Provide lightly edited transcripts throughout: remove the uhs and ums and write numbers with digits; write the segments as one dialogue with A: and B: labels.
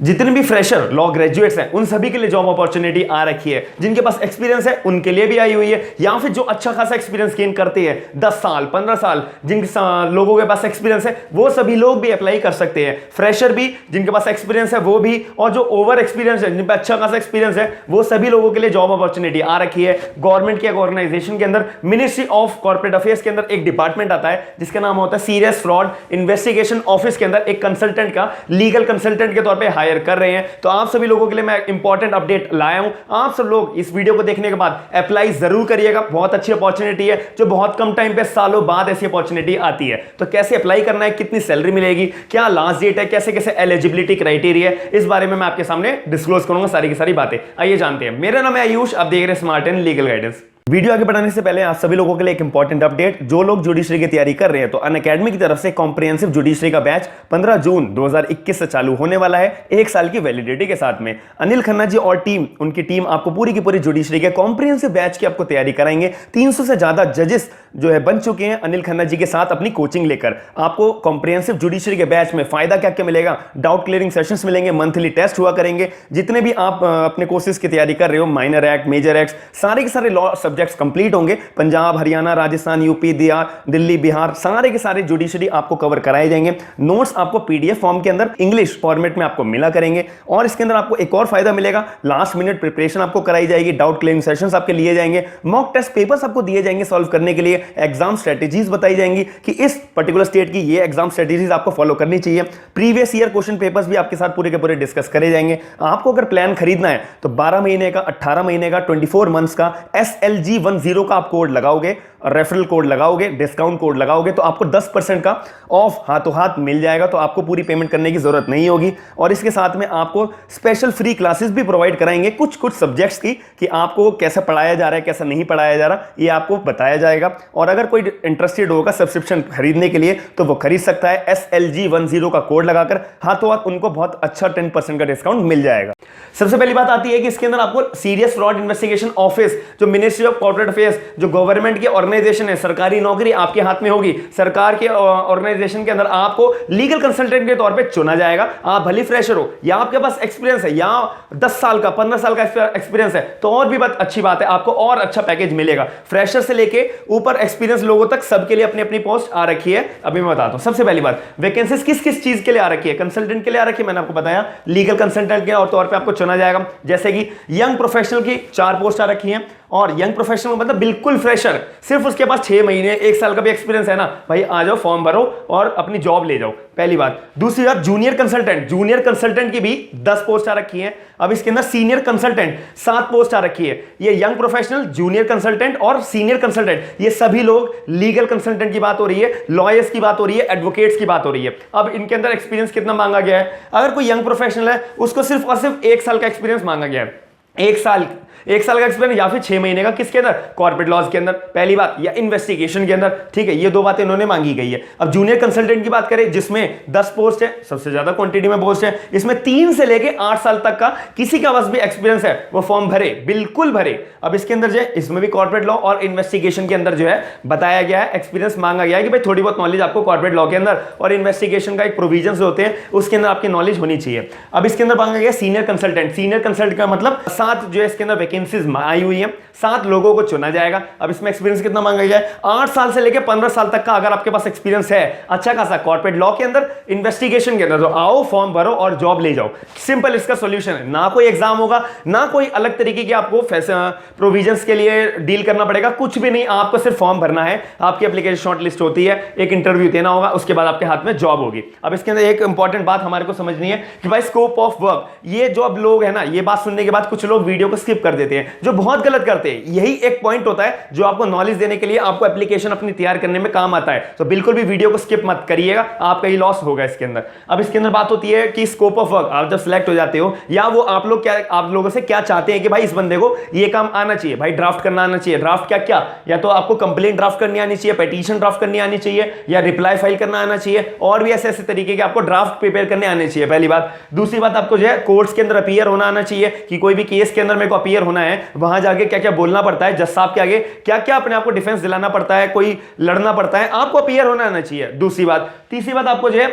A: जितने भी fresher law graduates हैं उन सभी के लिए जॉब अपॉर्चुनिटी आ रखी है। जिनके पास एक्सपीरियंस है उनके लिए भी आई हुई है, या फिर जो अच्छा खासा एक्सपीरियंस गेन करते हैं 10 साल 15 साल जिन लोगों के पास एक्सपीरियंस है वो सभी लोग भी अप्लाई कर सकते हैं। फ्रेशर भी जिनके पास एक्सपीरियंस है वो भी, और जो ओवर एक्सपीरियंस है जिन पर अच्छा खासा एक्सपीरियंस है वो सभी लोगों के लिए जॉब अपॉर्चुनिटी आ रखी है। गवर्नमेंट के ऑर्गेनाइजेशन के अंदर मिनिस्ट्री ऑफ कॉर्पोरेट अफेयर्स के अंदर एक डिपार्टमेंट आता है जिसका नाम होता है सीरियस फ्रॉड इन्वेस्टिगेशन ऑफिस के अंदर एक कंसल्टेंट का लीगल कंसल्टेंट के तौर पर हायर कर रहे हैं। तो आप सभी लोगों के लिए मैं इंपॉर्टेंट अपडेट लाया हूं। आप सब लोग इस वीडियो को देखने के बाद अप्लाई जरूर करिएगा। बहुत अच्छी अपॉर्चुनिटी है जो बहुत कम टाइम पे, सालों बाद ऐसी अपॉर्चुनिटी आती है। तो कैसे अप्लाई करना है, कितनी सैलरी मिलेगी, क्या लास्ट डेट है, कैसे कैसे एलिजिबिलिटी क्राइटेरिया है, इस बारे में मैं आपके सामने डिस्क्लोज करूंगा सारी की सारी बातें। आइए जानते हैं। मेरा नाम है आयुष, आप देख रहे हैं smart and legal guidance. Video आगे बढ़ाने से पहले आप सभी लोगों के लिए एक इंपॉर्टेंट अपडेट। जो लोग जुडिशरी की तैयारी कर रहे हैं तो अनअकैडमी की तरफ से कॉम्प्रिहेंसिव जुडिशरी का बैच 15 जून 2021 से चालू होने वाला है, 1 साल की वैलिडिटी के साथ में। अनिल खन्ना जी और टीम, उनकी टीम आपको पूरी की पूरी जुडिशरी के कॉम्प्रिहेंसिव बैच की आपको तैयारी कराएंगे। 300 से ज्यादा जजेस जो है बन चुके हैं अनिल खन्ना जी के साथ अपनी कोचिंग लेकर। आपको कॉम्प्रिहेंसिव जुडिशरी के बैच में फायदा क्या क्या मिलेगा, डाउट क्लियरिंग सेशंस मिलेंगे, मंथली टेस्ट हुआ करेंगे। जितने भी आप अपने कोर्सेज की तैयारी कर रहे हो, माइनर एक्ट, मेजर एक्ट, सारे के सारे लॉ सब्जेक्ट्स कंप्लीट होंगे। पंजाब, हरियाणा, राजस्थान, यूपी, दिल्ली, बिहार, सारे के सारे जुडिशरी आपको कवर कराए जाएंगे। नोट्स आपको पीडीएफ फॉर्म के अंदर इंग्लिश फॉर्मेट में आपको मिला करेंगे। और इसके अंदर आपको एक और फायदा मिलेगा, लास्ट मिनट प्रिपरेशन आपको कराई जाएगी, डाउट क्लियरिंग सेशंस आपके लिए जाएंगे, मॉक टेस्ट पेपर्स आपको दिए जाएंगे सॉल्व करने के लिए, एग्जाम स्ट्रेटेजीज बताई जाएंगी कि इस पर्टिकुलर स्टेट की ये एग्जाम स्ट्रेटेजीज आपको फॉलो करनी चाहिए। प्रीवियस ईयर क्वेश्चन पेपर्स भी आपके साथ पूरे के पूरे डिस्कस करे जाएंगे। आपको अगर प्लान खरीदना है तो 12 महीने का, 18 महीने का, 24 मंथ्स का SLG10 का आप कोड लगाओगे, रेफरल कोड लगाओगे, डिस्काउंट कोड लगाओगे तो आपको 10% का ऑफ हाथों हाथ मिल जाएगा। तो आपको पूरी पेमेंट करने की जरूरत नहीं होगी। और इसके साथ में आपको स्पेशल फ्री क्लासेस भी प्रोवाइड कराएंगे कुछ कुछ सब्जेक्ट्स की, कि आपको कैसा पढ़ाया जा रहा है, कैसा नहीं पढ़ाया जा रहा, ये आपको बताया जाएगा। और अगर कोई इंटरेस्टेड होगा सब्सक्रिप्शन खरीदने के लिए तो वो खरीद सकता है। SLG10 का कोड लगाकर हाथों हाथ उनको बहुत अच्छा 10% का डिस्काउंट मिल जाएगा। सबसे पहली बात आती है कि इसके अंदर आपको सीरियस फ्रॉड इन्वेस्टिगेशन ऑफिस, जो मिनिस्ट्री ऑफ कॉर्पोरेट अफेयर्स, जो गवर्नमेंट की ऑर्गेनाइजेशन है, सरकारी नौकरी आपके हाथ में होगी। सरकार के ऑर्गेनाइजेशन के अंदर आपको लीगल कंसल्टेंट के तौर पे चुना जाएगा। आप भली फ्रेशर हो या आपके पास एक्सपीरियंस है, या 10 साल का 15 साल का एक्सपीरियंस है तो और भी बात अच्छी बात है, आपको और अच्छा पैकेज मिलेगा। फ्रेशर से लेके ऊपर एक्सपीरियंस लोगों तक सबके लिए अपनी अपनी पोस्ट आ रखी है। अभी मैं बताता हूं। सबसे पहली बात, वैकेंसीज किस किस चीज के लिए आ रखी है। कंसल्टेंट के लिए आ रखी है, मैंने आपको बताया। लीगल कंसल्टेंट के तौर पे आपको चुना जाएगा। जैसे कि यंग प्रोफेशनल की 4 पोस्ट आ रखी हैं। और यंग प्रोफेशनल मतलब बिल्कुल फ्रेशर, सिर्फ उसके पास 6 महीने 1 साल का भी एक्सपीरियंस है ना, भाई आ जाओ, फॉर्म भरो और अपनी जॉब ले जाओ। पहली बात। दूसरी बात, जूनियर कंसल्टेंट की भी 10 पोस्ट आ रखी है। अब इसके अंदर सीनियर कंसल्टेंट 7 पोस्ट आ रखी है। ये यंग प्रोफेशनल, जूनियर कंसल्टेंट और सीनियर कंसल्टेंट, ये सभी लोग लीगल कंसल्टेंट की बात हो रही है, लॉयर्स की बात हो रही है, एडवोकेट्स की बात हो रही है। अब इनके अंदर एक्सपीरियंस कितना मांगा गया है। अगर कोई यंग प्रोफेशनल है उसको सिर्फ और सिर्फ 1 साल का एक्सपीरियंस मांगा गया है। 1 साल का एक्सपीरियंस या फिर 6 महीने का, किसके अंदर, कॉर्पोरेट लॉज के अंदर, पहली बात, या इन्वेस्टिगेशन के अंदर। ठीक है, ये 2 बातें इन्होंने मांगी गई है। अब जूनियर कंसल्टेंट की बात करें जिसमें 10 पोस्ट है, सबसे ज्यादा क्वांटिटी में पोस्ट है, इसमें 3 से लेके 8 साल तक का किसी का बस भी एक्सपीरियंस है वो फॉर्म भरे, बिल्कुल भरे। अब इसके अंदर जो है, इसमें भी कॉर्पोरेट लॉ और इन्वेस्टिगेशन के अंदर जो है बताया गया है, एक्सपीरियंस मांगा गया है कि भाई थोड़ी बहुत नॉलेज आपको कॉर्पोरेट लॉ के अंदर और इन्वेस्टिगेशन का एक प्रोविजन होते हैं उसके अंदर आपकी नॉलेज होनी चाहिए। अब इसके अंदर मांगा गया सीनियर कंसल्टेंट का मतलब 7 जो है इसके अंदर वैकेंसीज आई हुई है, 7 लोगों को चुना जाएगा। अब इसमें एक्सपीरियंस कितना मांगा गया है, 8 साल से लेकर 15 साल तक का अगर आपके पास एक्सपीरियंस है अच्छा खासा कॉर्पोरेट लॉ के अंदर, इन्वेस्टिगेशन के अंदर, तो आओ फॉर्म भरो और जॉब ले जाओ। सिंपल इसका सॉल्यूशन है। ना कोई एग्जाम होगा, ना कोई अलग तरीके के आपको प्रोविजंस के लिए डील करना पड़ेगा, कुछ भी नहीं। आपको सिर्फ फॉर्म भरना है, आपकी एप्लीकेशन शॉर्ट लिस्ट होती है, एक इंटरव्यू देना होगा, उसके बाद आपके हाथ में जॉब होगी। अब इसके अंदर एक इंपॉर्टेंट बात हमारे को समझनी है कि भाई स्कोप ऑफ वर्क, ये जो अब लोग है ना, ये बात सुनने के बाद कुछ लोग वीडियो को स्किप कर देते हैं, जो बहुत गलत करते हैं। यही एक पॉइंट होता है जो आपको नॉलेज देने के लिए, आपको एप्लीकेशन अपनी तैयार करने में काम आता है। तो बिल्कुल भी वीडियो को स्किप मत करिएगा, आपका ही लॉस होगा इसके अंदर। अब इसके अंदर बात होती है कि स्कोप ऑफ वर्क, आप जब सिलेक्ट हो जाते हो या वो आप लोगों से क्या चाहते हैं कि भाई इस बंदे को ये काम आना चाहिए, भाई ड्राफ्ट करना आना चाहिए। ड्राफ्ट क्या क्या, या तो आपको कंप्लेंट ड्राफ्ट करनी आनी चाहिए, पिटीशन ड्राफ्ट करनी आनी चाहिए, या रिप्लाई फाइल करना आना चाहिए, और भी ऐसे ऐसे तरीके के आपको ड्राफ्ट प्रिपेयर करने आने चाहिए, पहली बात। दूसरी बात, आपको जो है कोर्ट्स के अंदर अपीयर होना आना चाहिए कि कोई भी केस सीएस के अंदर मेरे को अपीयर होना है, वहां जाके क्या क्या बोलना पड़ता है, जज साहब के आगे क्या क्या अपने आप को डिफेंस दिलाना पड़ता है, कोई लड़ना पड़ता है, आपको अपीयर होना आना चाहिए। दूसरी बात। तीसरी बात, आपको जो है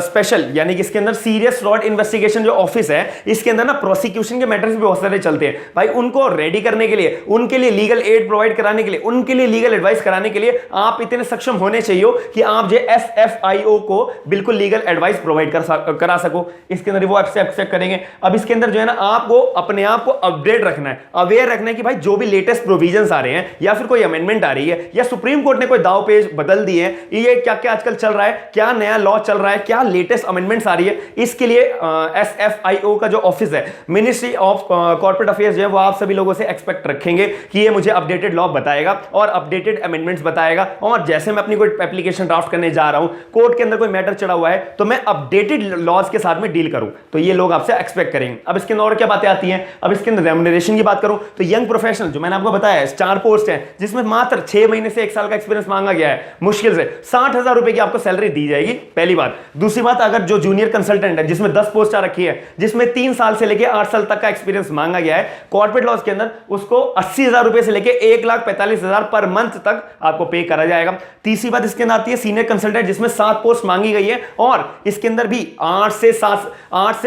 A: स्पेशल यानी कि इसके अंदर सीरियस फ्रॉड इन्वेस्टिगेशन जो ऑफिस है, इसके अंदर ना प्रोसिक्यूशन के मैटर्स भी बहुत सारे चलते हैं भाई, उनको रेडी करने के लिए, उनके लिए लीगल एड प्रोवाइड कराने के लिए, उनके लिए लीगल एडवाइस कराने के लिए आप इतने सक्षम होने चाहिए कि आप जो एसएफआईओ को बिल्कुल लीगल एडवाइस प्रोवाइड करा सको। इसके अंदर वो एक्सेप्ट करेंगे। अब इसके अंदर जो है ना, आपको अपने आप को अपडेट रखना है, अवेयर रखना है कि भाई जो भी लेटेस्ट प्रोविजंस आ रहे हैं या फिर कोई अमेंडमेंट आ रही है या सुप्रीम कोर्ट ने कोई दाव पेज बदल दिए हैं, ये क्या क्या आजकल चल रहा है, क्या नया लॉ चल रहा है, क्या लेटेस्ट अमेंडमेंट्स आ रही है, इसके लिए एसएफआईओ का जो ऑफिस है, मिनिस्ट्री ऑफ कॉर्पोरेट अफेयर्स जो है, वो आप सभी लोगों से एक्सपेक्ट रखेंगे कि ये मुझे अपडेटेड लॉ बताएगा और अपडेटेड अमेंडमेंट्स बताएगा। और जैसे मैं अपनी कोई एप्लीकेशन ड्राफ्ट करने जा रहा हूं, कोर्ट के अंदर कोई मैटर चढ़ा हुआ है, तो मैं अपडेटेड लॉज के साथ में डील करूं, तो ये लोग आपसे एक्सपेक्ट करेंगे। अब इसके अंदर और क्या बातें आती हैं, अब इसके अंदर रेम्युनरेशन की बात करूं तो यंग प्रोफेशनल जो मैंने आपको बताया 4 पोस्ट है, जिसमें मात्र 6 महीने से 1 साल का एक्सपीरियंस मांगा गया है, मुश्किल से 60,000 रुपए की आपको सैलरी दी जाएगी, पहली बात। दूसरी बात, अगर जो जूनियर कंसल्टेंट है जिसमें 10 पोस्ट आ रखी है, जिसमें 3 साल से लेकर 8 साल तक का एक्सपीरियंस मांगा गया है कॉर्पोरेट लॉज के अंदर, उसको 80,000 रुपए से लेकर 1,45,000 पर मंथ तक आपको पे करा जाएगा। तीसरी बात इसके अंदर आती है सीनियर कंसल्टेंट, जिसमें 7 पोस्ट मांगी गई है और इसके अंदर भी 8 से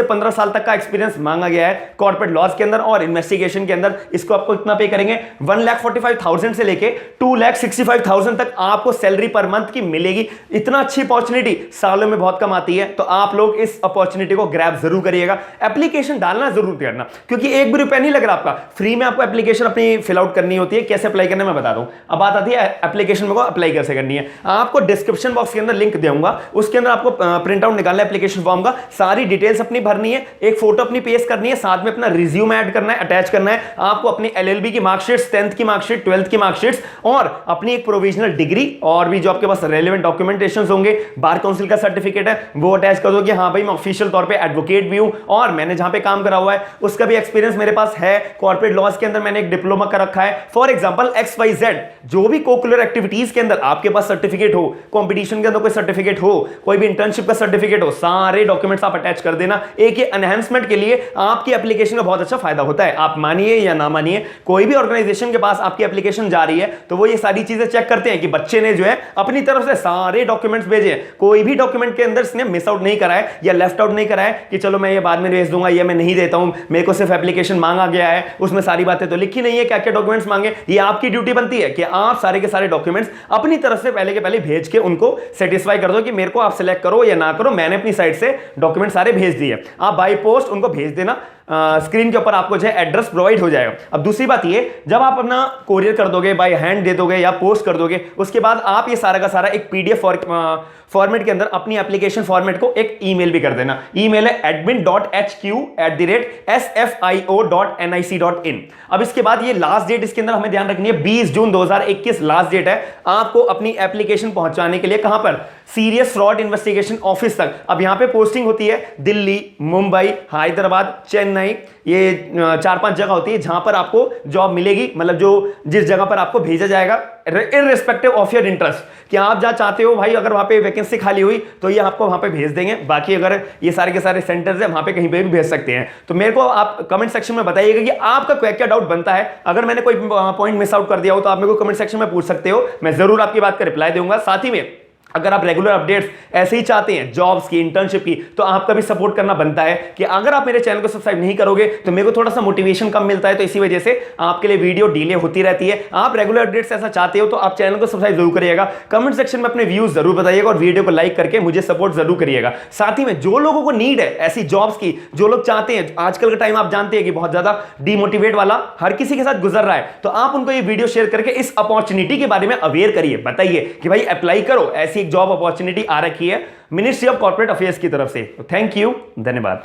A: 15 साल तक का एक्सपीरियंस मांगा गया है कॉर्पोरेट लॉज के अंदर। और इन्वेस्टिगेशन के अंदर इसको आपको इतना पे करेंगे, 1,45,000 से लेके 2,65,000 तक आपको सैलरी पर मंथ की मिलेगी। इतना अच्छी अपॉर्चुनिटी सालों में बहुत कम आती है, तो आप लोग इस अपॉर्चुनिटी को ग्रैब जरूर करिएगा। एप्लीकेशन डालना जरूर करना, क्योंकि 1 भी रुपया नहीं लग रहा आपका, फ्री में आपको एप्लीकेशन अपनी फिल आउट करनी होती है। कैसे अप्लाई करना मैं बता दूं। अब बात आती है एप्लीकेशन में को अप्लाई कैसे करनी है। आपको डिस्क्रिप्शन बॉक्स के अंदर लिंक दूंगा, उसके अंदर आपको प्रिंट आउट निकालना है एप्लीकेशन फॉर्म का, सारी डिटेल्स अपनी भरनी है, एक फोटो अपनी पेस्ट करनी है, साथ में अपना रिज्यूम ऐड करना है, अटैच करना है। आपको अपनी एलएलबी की मार्कशीट, 10th की मार्कशीट, 12th की मार्कशीट और अपनी एक प्रोविजनल डिग्री और भी जो आपके पास रेलेवेंट डॉक्यूमेंटेशंस होंगे, बार काउंसिल का सर्टिफिकेट है वो अटैच कर दो कि हां भाई मैं ऑफिशियल तौर पे एडवोकेट भी हूं और मैंने जहां पे काम करा हुआ है उसका भी एक्सपीरियंस मेरे पास है। कॉर्पोरेट लॉज के अंदर मैंने एक डिप्लोमा कर रखा है, फॉर एग्जांपल XYZ, जो भी कोकुलर एक्टिविटीज के अंदर आपके पास सर्टिफिकेट हो, कंपटीशन के अंदर कोई सर्टिफिकेट हो, कोई भी इंटर्नशिप का सर्टिफिकेट हो, सारे डॉक्यूमेंट्स आप अटैच कर देना। एक ये एनहांसमेंट के लिए आपकी एप्लीकेशन का बहुत अच्छा फायदा होता है। आप मानिए या ना मानिए, कोई भी ऑर्गेनाइजेशन के पास आपकी एप्लीकेशन जा रही है तो वो ये सारी चीजें चेक करते हैं कि बच्चे ने जो है अपनी तरफ से सारे डॉक्यूमेंट्स भेजे, कोई भी डॉक्यूमेंट के अंदर इसने मिस आउट नहीं करा है या लेफ्ट आउट नहीं करा है कि चलो मैं ये बाद में भेज दूंगा, ये मैं नहीं देता हूं, मेरे को सिर्फ एप्लीकेशन मांगा गया है, उसमें सारी बातें तो लिखी नहीं है, क्या क्या डॉक्यूमेंट्स मांगे। ये आपकी ड्यूटी बनती है कि आप सारे के सारे डॉक्यूमेंट्स अपनी तरफ से पहले के पहले भेज के उनको सेटिस्फाई कर दो कि मेरे को आप सिलेक्ट करो या ना करो, मैंने अपनी साइड से डॉक्यूमेंट सारे भेज दिए। आप बाय पोस्ट उनको भेज देना, स्क्रीन के ऊपर आपको जो है एड्रेस प्रोवाइड हो जाएगा। अब दूसरी बात ये, जब आप अपना कोरियर कर दोगे, बाय हैंड दे दोगे या पोस्ट कर दोगे, उसके बाद आप ये सारा का सारा एक पीडीएफ फॉर्मेट के अंदर अपनी एप्लीकेशन फॉर्मेट को एक ईमेल भी कर देना। ईमेल है admin.hq@sfio.nic.in। अब इसके बाद ये लास्ट डेट इसके अंदर हमें ध्यान रखनी है, 20 जून 2021 लास्ट डेट है आपको अपनी एप्लीकेशन पहुंचाने के लिए। कहां पर? सीरियस फ्रॉड इन्वेस्टिगेशन ऑफिस तक। अब यहां पे पोस्टिंग होती है दिल्ली, मुंबई, हैदराबाद, चेन्नई, ये 4-5 जगह होती है जहां पर आपको जॉब मिलेगी, मतलब जो जिस जगह पर आपको भेजा जाएगा इररिस्पेक्टिव ऑफ योर इंटरेस्ट, कि आप जहां चाहते हो भाई, अगर वहां पे वैकेंसी खाली हुई तो ये आपको वहां पे भेज देंगे। बाकी अगर ये सारे के सारे सेंटर्स है वहां पे कहीं पे भी भेज सकते हैं। तो मेरे को आप कमेंट सेक्शन में बताइएगा कि आपका क्या क्या डाउट बनता है। अगर मैंने कोई पॉइंट मिस आउट कर दिया हो तो आप मेरे को कमेंट सेक्शन में पूछ सकते हो, मैं जरूर आपकी बात का रिप्लाई दूंगा। साथ ही में अगर आप रेगुलर अपडेट्स ऐसे ही चाहते हैं जॉब्स की, इंटर्नशिप की, तो आपका भी सपोर्ट करना बनता है कि अगर आप मेरे चैनल को सब्सक्राइब नहीं करोगे तो मेरे को थोड़ा सा मोटिवेशन कम मिलता है, तो इसी वजह से आपके लिए वीडियो डिले होती रहती है। आप रेगुलर अपडेट्स ऐसा चाहते हो तो आप चैनल को सब्सक्राइब जरूर करिएगा, कमेंट सेक्शन में अपने व्यूज जरूर बताइएगा और वीडियो को लाइक करके मुझे सपोर्ट जरूर करिएगा। साथ ही में जो लोगों को नीड है ऐसी जॉब्स की, जो लोग चाहते हैं, आजकल का टाइम आप जानते हैं कि बहुत ज्यादा डिमोटिवेट वाला हर किसी के साथ गुजर रहा है, तो आप उनको ये वीडियो शेयर करके इस अपॉर्चुनिटी के बारे में अवेयर करिए, बताइए कि भाई अप्लाई करो, ऐसी एक जॉब अपॉर्चुनिटी आ रखी है मिनिस्ट्री ऑफ कॉर्पोरेट अफेयर्स की तरफ से। थैंक यू, धन्यवाद।